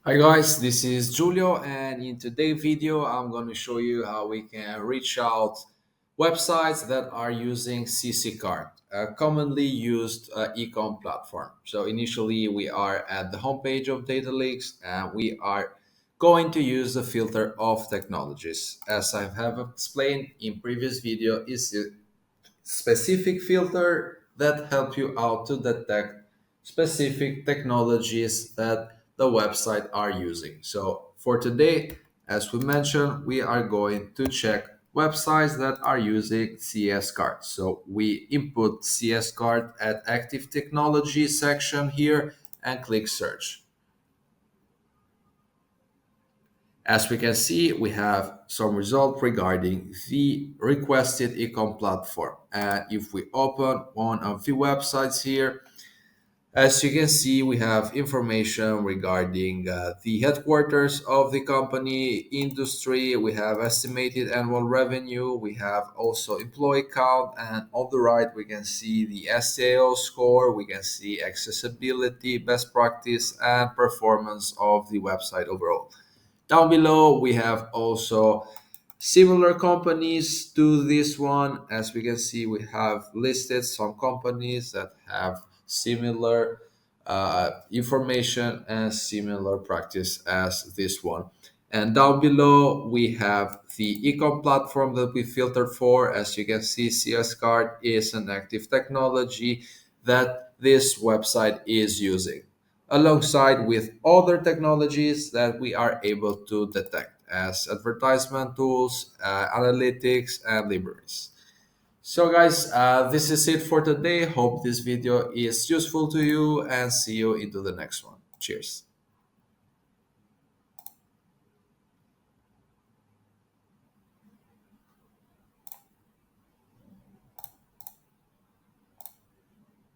Hi guys, this is Julio, and in today's video I'm going to show you how we can reach out websites that are using CC card, a commonly used e-com platform. So initially we are at the homepage of Datalix and we are going to use the filter of technologies. As I have explained in previous video, is specific filter that help you out to detect specific technologies that the website are using. So for today, as we mentioned, we are going to check websites that are using CS cards. So we input CS card at active technology section here and click search. As we can see, we have some result regarding the requested ecom platform. And if we open one of the websites here, as you can see, we have information regarding the headquarters of the company, industry, we have estimated annual revenue, we have also employee count, and on the right, we can see the SEO score, we can see accessibility, best practice, and performance of the website overall. Down below, we have also similar companies to this one. As we can see, we have listed some companies that have similar information and similar practice as this one. And down below, we have the ecom platform that we filtered for. As you can see, CS card is an active technology that this website is using, alongside with other technologies that we are able to detect as advertisement tools, analytics, and libraries. So guys, this is it for today. Hope this video is useful to you and see you into the next one. Cheers.